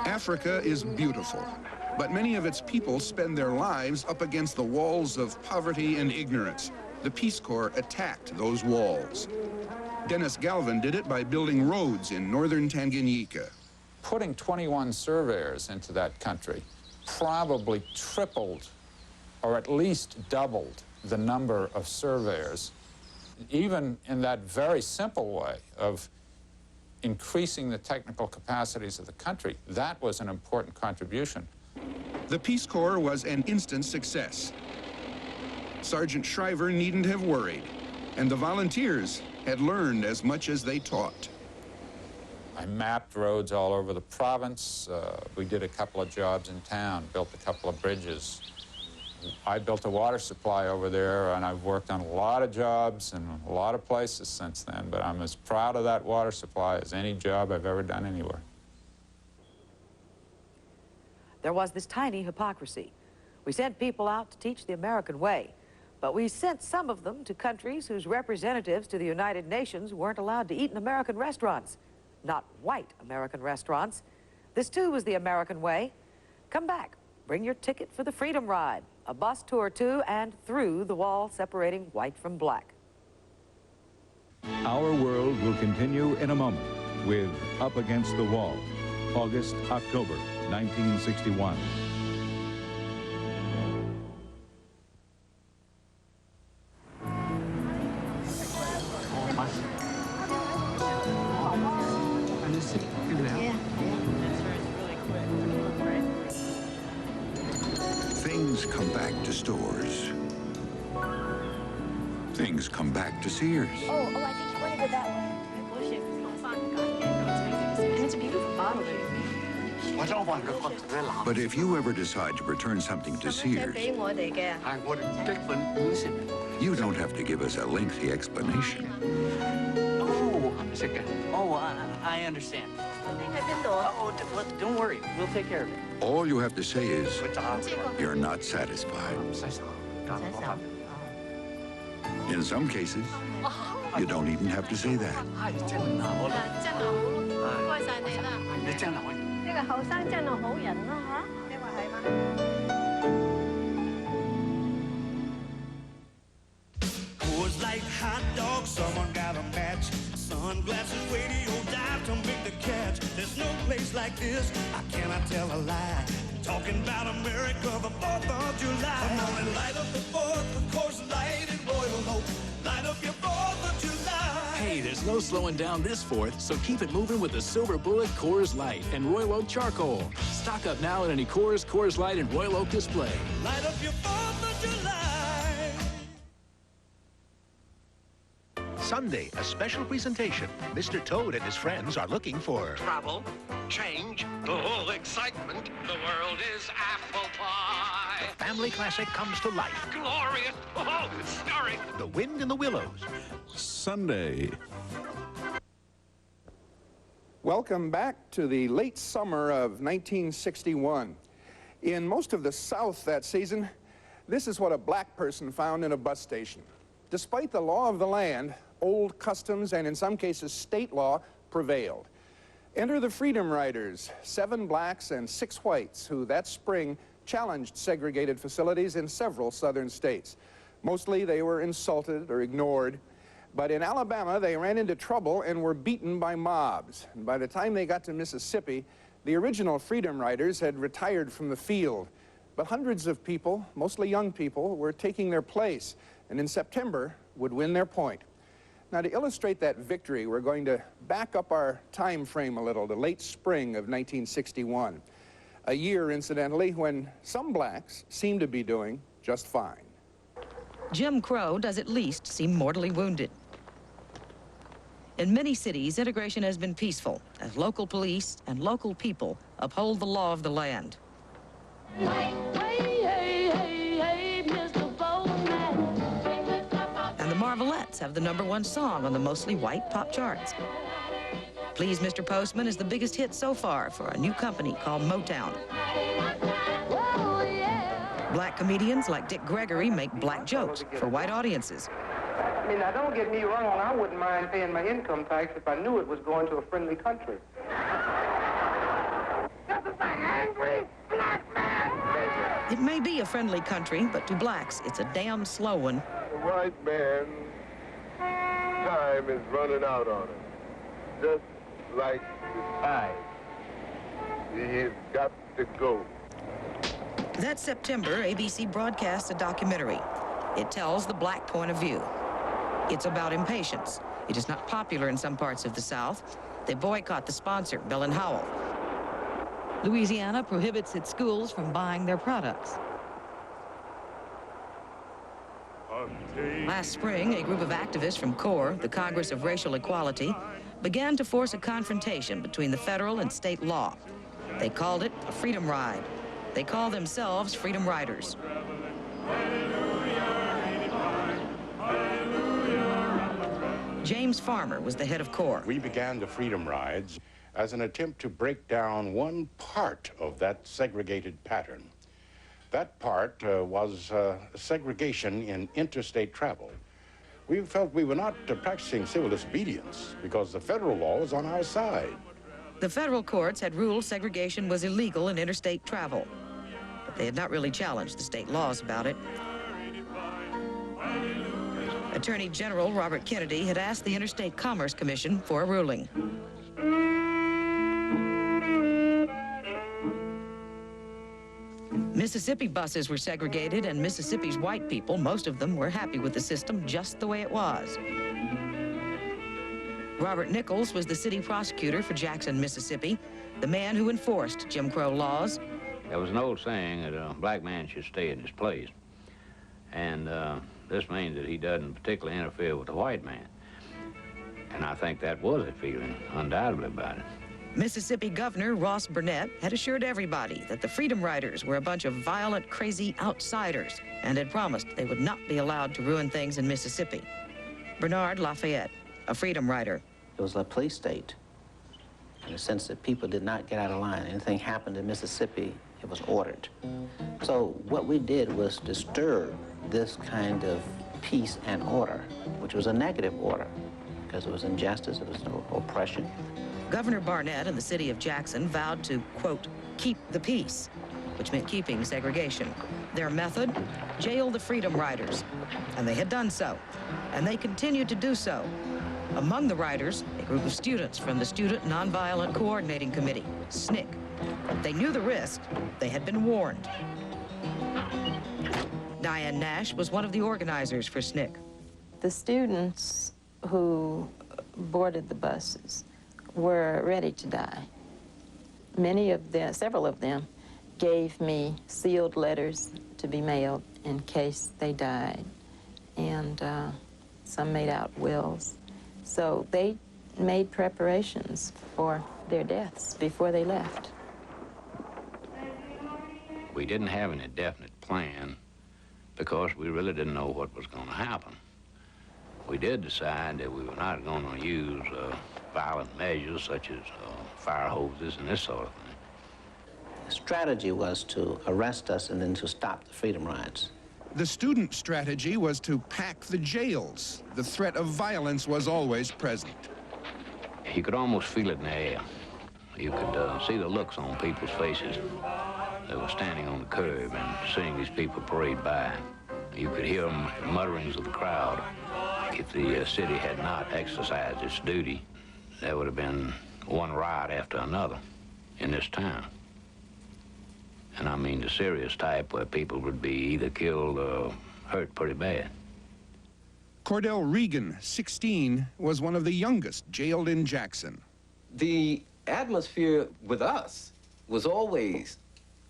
Africa is beautiful, but many of its people spend their lives up against the walls of poverty and ignorance. The Peace Corps attacked those walls. Dennis Galvin did it by building roads in northern Tanganyika. Putting 21 surveyors into that country probably tripled or at least doubled the number of surveyors, even in that very simple way of increasing the technical capacities of the country. That was an important contribution. The Peace Corps was an instant success. Sergeant Shriver needn't have worried, and the volunteers had learned as much as they taught. I mapped roads all over the province. We did a couple of jobs in town, built a couple of bridges. I built a water supply over there, and I've worked on a lot of jobs in a lot of places since then, but I'm as proud of that water supply as any job I've ever done anywhere. There was this tiny hypocrisy. We sent people out to teach the American way, but we sent some of them to countries whose representatives to the United Nations weren't allowed to eat in American restaurants. Not white American restaurants. This too was the American way. Come back, bring your ticket for the Freedom Ride, a bus tour to and through the wall separating white from black. Our World will continue in a moment with Up Against the Wall, August, October, 1961. Things come back to stores. Things come back to Sears. Oh, I think you want to go that way. And it's a beautiful bottle. But if you ever decide to return something to Sears, you don't have to give us a lengthy explanation. Oh, I understand. Oh, don't worry. We'll take care of it. All you have to say is, you're not satisfied. In some cases, you don't even have to say that. Coors Light, hot dog, someone got a match. Sunglasses, radio, dive to make the catch. There's no place like this, I cannot tell a lie. Talking about America, the 4th of July. Come on and light up the 4th with Coors Light and Royal Oak. Light up your 4th of July. Hey, there's no slowing down this 4th, so keep it moving with the Silver Bullet Coors Light and Royal Oak Charcoal. Stock up now at any Coors Light, and Royal Oak display. Light up your 4th of July. Sunday, a special presentation. Mr. Toad and his friends are looking for travel, change, the whole excitement. The world is apple pie. a family classic comes to life. Glorious, oh, starring The Wind in the Willows. Sunday. Welcome back to the late summer of 1961. In most of the South that season, this is what a black person found in a bus station. Despite the law of the land, old customs and in some cases state law prevailed. Enter the Freedom Riders, 7 blacks and 6 whites who that spring challenged segregated facilities in several southern states. Mostly they were insulted or ignored, but in Alabama they ran into trouble and were beaten by mobs. And by the time they got to Mississippi, the original Freedom Riders had retired from the field. But hundreds of people, mostly young people, were taking their place, and in September would win their point. Now, to illustrate that victory, we're going to back up our time frame a little to late spring of 1961, a year, incidentally, when some blacks seem to be doing just fine. Jim Crow does at least seem mortally wounded. In many cities, integration has been peaceful as local police and local people uphold the law of the land. And the Marvelettes have the #1 song on the mostly white pop charts. Please, Mr. Postman is the biggest hit so far for a new company called Motown. Black comedians like Dick Gregory make black jokes for white audiences. I mean, now, don't get me wrong, I wouldn't mind paying my income tax if I knew it was going to a friendly country. It may be a friendly country, but to blacks, it's a damn slow one. The white man, time is running out on him, just like the tide. He's got to go. That September, ABC broadcasts a documentary. It tells the black point of view. It's about impatience. It is not popular in some parts of the South. They boycott the sponsor, Bell and Howell. Louisiana prohibits its schools from buying their products. Last spring, a group of activists from CORE, the Congress of Racial Equality, began to force a confrontation between the federal and state law. They called it a freedom ride. They call themselves Freedom Riders. James Farmer was the head of Corps. We began the Freedom Rides as an attempt to break down one part of that segregated pattern. That part was segregation in interstate travel. We felt we were not practicing civil disobedience because the federal law was on our side. The federal courts had ruled segregation was illegal in interstate travel, but they had not really challenged the state laws about it. Attorney General Robert Kennedy had asked the Interstate Commerce Commission for a ruling. Mississippi buses were segregated, and Mississippi's white people, most of them, were happy with the system just the way it was. Robert Nichols was the city prosecutor for Jackson, Mississippi, the man who enforced Jim Crow laws. There was an old saying that a black man should stay in his place. And this means that he doesn't particularly interfere with the white man. And I think that was a feeling, undoubtedly, about it. Mississippi Governor Ross Burnett had assured everybody that the Freedom Riders were a bunch of violent, crazy outsiders and had promised they would not be allowed to ruin things in Mississippi. Bernard Lafayette, a Freedom Rider. It was a police state in the sense that people did not get out of line. Anything happened in Mississippi, it was ordered. So what we did was disturb this kind of peace and order, which was a negative order, because it was injustice, it was no oppression. Governor Barnett and the city of Jackson vowed to, quote, keep the peace, which meant keeping segregation. Their method, jail the Freedom Riders. And they had done so, and they continued to do so. Among the riders, a group of students from the Student Nonviolent Coordinating Committee, SNCC. They knew the risk. They had been warned. Diane Nash was one of the organizers for SNCC. The students who boarded the buses were ready to die. Many of them, several of them, gave me sealed letters to be mailed in case they died. And some made out wills. So they made preparations for their deaths before they left. We didn't have any definite plan because we really didn't know what was going to happen. We did decide that we were not going to use violent measures such as fire hoses and this sort of thing. The strategy was to arrest us and then to stop the Freedom Rides. The student strategy was to pack the jails. The threat of violence was always present. You could almost feel it in the air. You could see the looks on people's faces. They were standing on the curb and seeing these people parade by. You could hear mutterings of the crowd. If the city had not exercised its duty, there would have been one riot after another in this town. And I mean the serious type where people would be either killed or hurt pretty bad. Cordell Regan, 16, was one of the youngest jailed in Jackson. The atmosphere with us was always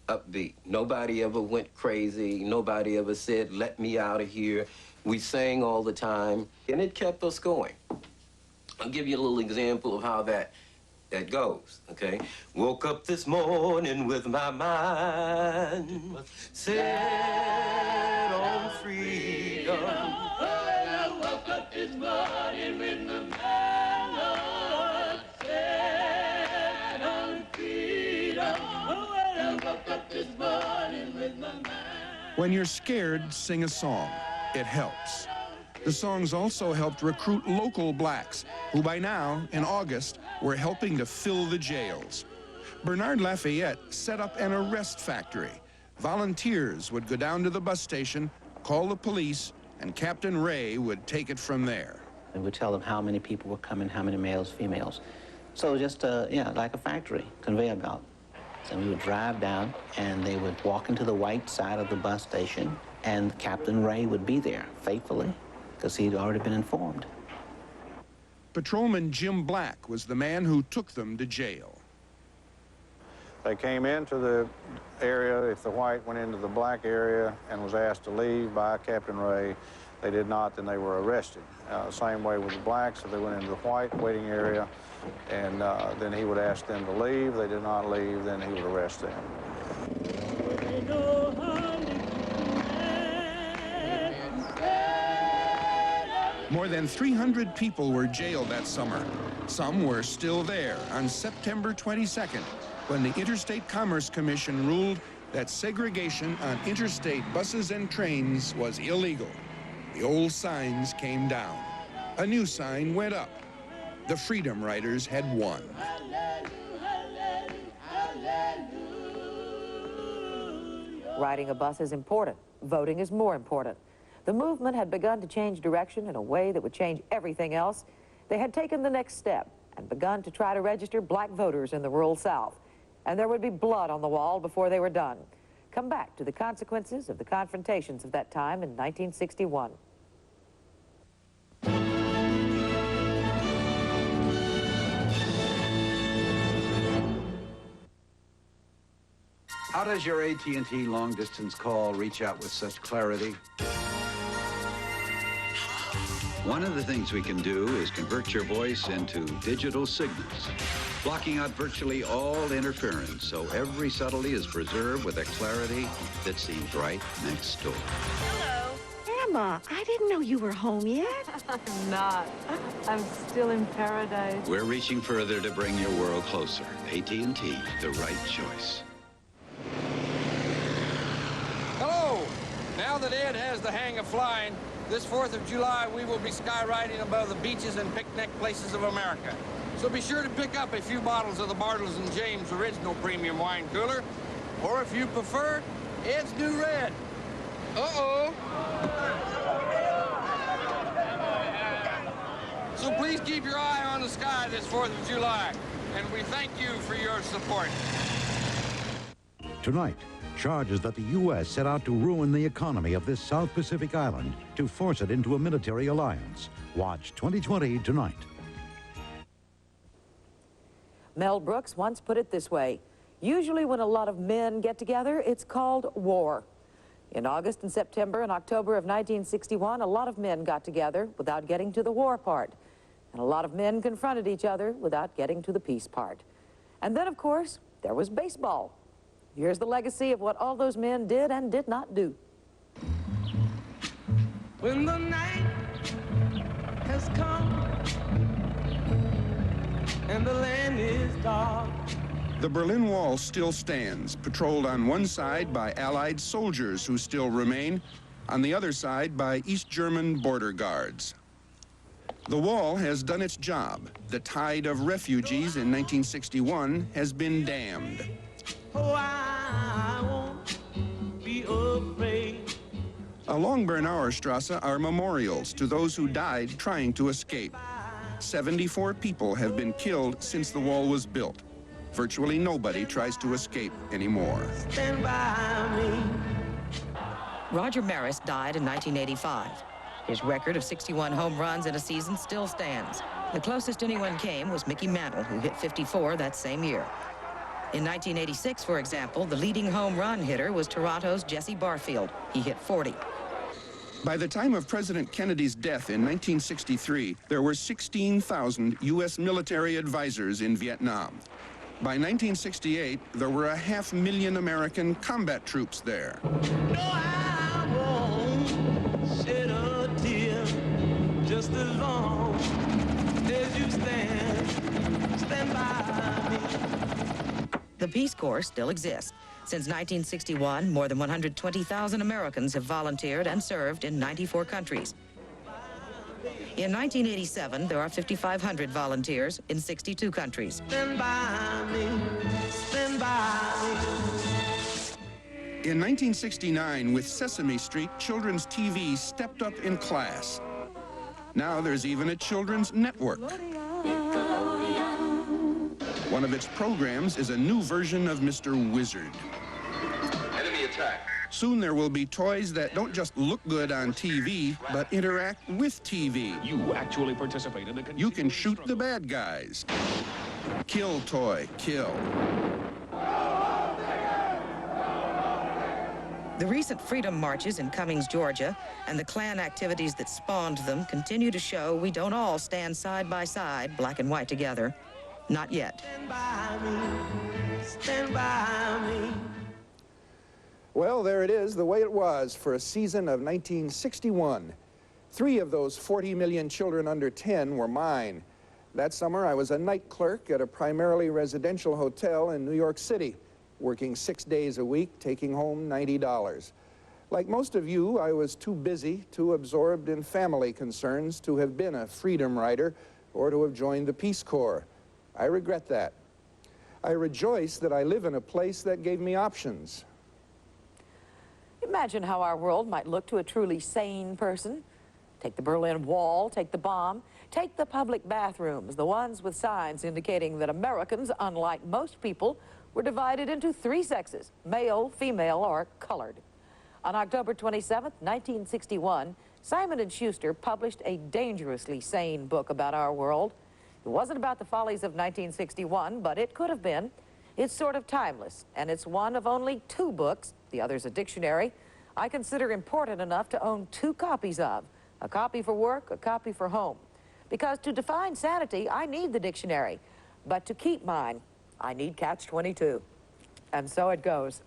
upbeat. Nobody ever went crazy. Nobody ever said, let me out of here. We sang all the time, and it kept us going. I'll give you a little example of how that goes, okay? Woke up this morning with my mind set on freedom. I woke up this morning with my mind set on freedom. I woke up this morning with my mind. When you're scared, sing a song. It helps. The songs also helped recruit local blacks, who by now, in August, were helping to fill the jails. Bernard Lafayette set up an arrest factory. Volunteers would go down to the bus station, call the police, and Captain Ray would take it from there. And we'd tell them how many people were coming, how many males, females. So just, like a factory, conveyor belt. So we would drive down, and they would walk into the white side of the bus station, and Captain Ray would be there, faithfully, because he'd already been informed. Patrolman Jim Black was the man who took them to jail. They came into the area. If the white went into the black area and was asked to leave by Captain Ray, they did not, then they were arrested. Same way with the blacks. If they went into the white waiting area and then he would ask them to leave, they did not leave, then he would arrest them. More than 300 people were jailed that summer. Some were still there on September 22nd, when the Interstate Commerce Commission ruled that segregation on interstate buses and trains was illegal. The old signs came down. A new sign went up. The Freedom Riders had won. Riding a bus is important. Voting is more important. The movement had begun to change direction in a way that would change everything else. They had taken the next step and begun to try to register black voters in the rural South. And there would be blood on the wall before they were done. Come back to the consequences of the confrontations of that time in 1961. How does your AT&T long-distance call reach out with such clarity? One of the things we can do is convert your voice into digital signals, blocking out virtually all interference, so every subtlety is preserved with a clarity that seems right next door. Hello. Emma, I didn't know you were home yet. I'm not. I'm still in paradise. We're reaching further to bring your world closer. AT&T, the right choice. Hello. Now that Ed has the hang of flying, this 4th of July, we will be skyriding above the beaches and picnic places of America. So be sure to pick up a few bottles of the Bartles & James Original Premium Wine Cooler, or if you prefer, Ed's New Red. Uh-oh. So please keep your eye on the sky this 4th of July, and we thank you for your support. Tonight, charges that the U.S. set out to ruin the economy of this South Pacific island to force it into a military alliance. Watch 2020 tonight. Mel Brooks once put it this way: usually when a lot of men get together, it's called war. In August and September and October of 1961, a lot of men got together without getting to the war part. And a lot of men confronted each other without getting to the peace part. And then, of course, there was baseball. Here's the legacy of what all those men did and did not do. When the night has come and the land is dark. The Berlin Wall still stands, patrolled on one side by Allied soldiers who still remain, on the other side by East German border guards. The wall has done its job. The tide of refugees in 1961 has been dammed. Oh, I won't be afraid. Along Bernauer Strasse are memorials to those who died trying to escape. 74 people have been killed since the wall was built. Virtually nobody tries to escape anymore. Stand by me. Roger Maris died in 1985. His record of 61 home runs in a season still stands. The closest anyone came was Mickey Mantle, who hit 54 that same year. In 1986, for example, the leading home run hitter was Toronto's Jesse Barfield. He hit 40. By the time of President Kennedy's death in 1963, there were 16,000 U.S. military advisors in Vietnam. By 1968, there were 500,000 American combat troops there. No, I won't shed a tear just as long as you stand by me. The Peace Corps still exists. Since 1961, more than 120,000 Americans have volunteered and served in 94 countries. In 1987, there are 5,500 volunteers in 62 countries. Stand by me, stand by me. In 1969, with Sesame Street, children's TV stepped up in class. Now there's even a children's network. One of its programs is a new version of Mr. Wizard. Enemy attack. Soon there will be toys that don't just look good on TV, but interact with TV. You actually participate in the... You can shoot the bad guys. Kill toy, kill. The recent freedom marches in Cummings, Georgia, and the Klan activities that spawned them continue to show we don't all stand side by side, black and white together. Not yet. Stand by me, stand by me. Well, there it is, the way it was for a season of 1961. 3 of those 40 million children under 10 were mine. That summer, I was a night clerk at a primarily residential hotel in New York City, working 6 days a week, taking home $90. Like most of you, I was too busy, too absorbed in family concerns to have been a freedom rider or to have joined the Peace Corps. I regret that. I rejoice that I live in a place that gave me options. Imagine how our world might look to a truly sane person. Take the Berlin Wall, take the bomb, take the public bathrooms, the ones with signs indicating that Americans, unlike most people, were divided into 3 sexes, male, female, or colored. On October 27, 1961, Simon & Schuster published a dangerously sane book about our world. It wasn't about the follies of 1961, but it could have been. It's sort of timeless, and it's one of only 2 books, the other's a dictionary, I consider important enough to own 2 copies of. A copy for work, a copy for home. Because to define sanity, I need the dictionary. But to keep mine, I need Catch-22. And so it goes.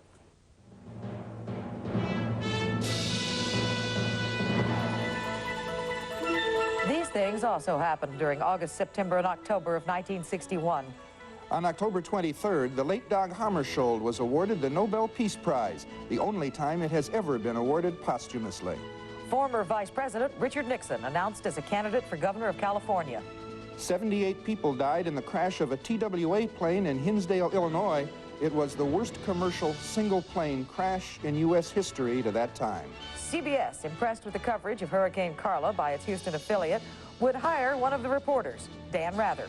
These things also happened during August, September, and October of 1961. On October 23rd, the late Dag Hammarskjöld was awarded the Nobel Peace Prize, the only time it has ever been awarded posthumously. Former Vice President Richard Nixon announced as a candidate for governor of California. 78 people died in the crash of a TWA plane in Hinsdale, Illinois. It was the worst commercial single-plane crash in U.S. history to that time. CBS, impressed with the coverage of Hurricane Carla by its Houston affiliate, would hire one of the reporters, Dan Rather.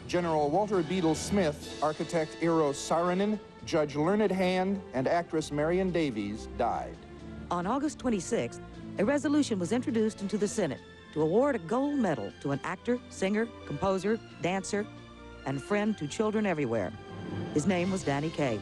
General Walter Beadle Smith, architect Eero Saarinen, Judge Learned Hand, and actress Marion Davies died. On August 26th, a resolution was introduced into the Senate to award a gold medal to an actor, singer, composer, dancer, and friend to children everywhere. His name was Danny Kaye.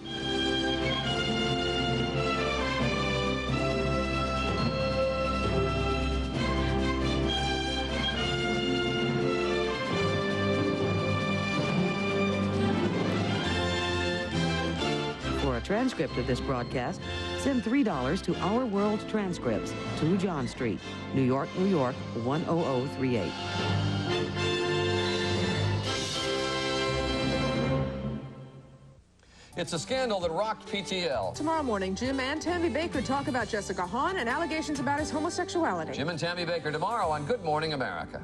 For a transcript of this broadcast, send $3 to Our World Transcripts, 2 John Street, New York, New York, 10038. It's a scandal that rocked PTL. Tomorrow morning, Jim and Tammy Baker talk about Jessica Hahn and allegations about his homosexuality. Jim and Tammy Baker tomorrow on Good Morning America.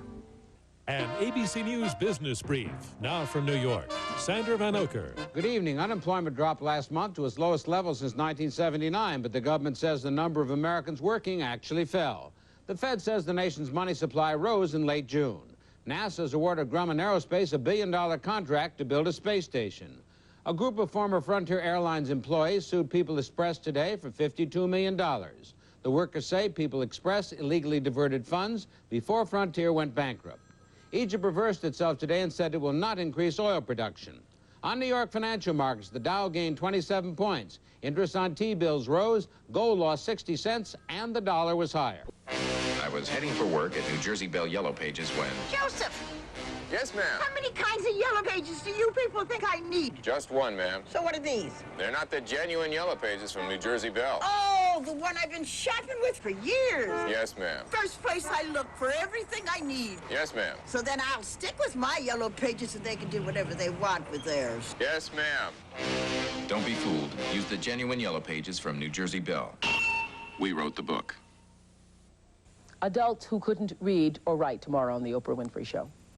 An ABC News Business Brief, now from New York. Sandra Van Oker. Good evening. Unemployment dropped last month to its lowest level since 1979, but the government says the number of Americans working actually fell. The Fed says the nation's money supply rose in late June. NASA's awarded Grumman Aerospace a $1 billion contract to build a space station. A group of former Frontier Airlines employees sued People Express today for $52 million. The workers say People Express illegally diverted funds before Frontier went bankrupt. Egypt reversed itself today and said it will not increase oil production. On New York financial markets, the Dow gained 27 points. Interest on T-bills rose, gold lost 60 cents, and the dollar was higher. I was heading for work at New Jersey Bell Yellow Pages when... Joseph! Yes, ma'am. How many kinds of yellow pages do you people think I need? Just one, ma'am. So what are these? They're not the genuine Yellow Pages from New Jersey Bell. Oh, the one I've been shopping with for years. Yes, ma'am. First place I look for everything I need. Yes, ma'am. So then I'll stick with my yellow pages so they can do whatever they want with theirs. Yes, ma'am. Don't be fooled. Use the genuine Yellow Pages from New Jersey Bell. We wrote the book. Adults who couldn't read or write tomorrow on The Oprah Winfrey Show.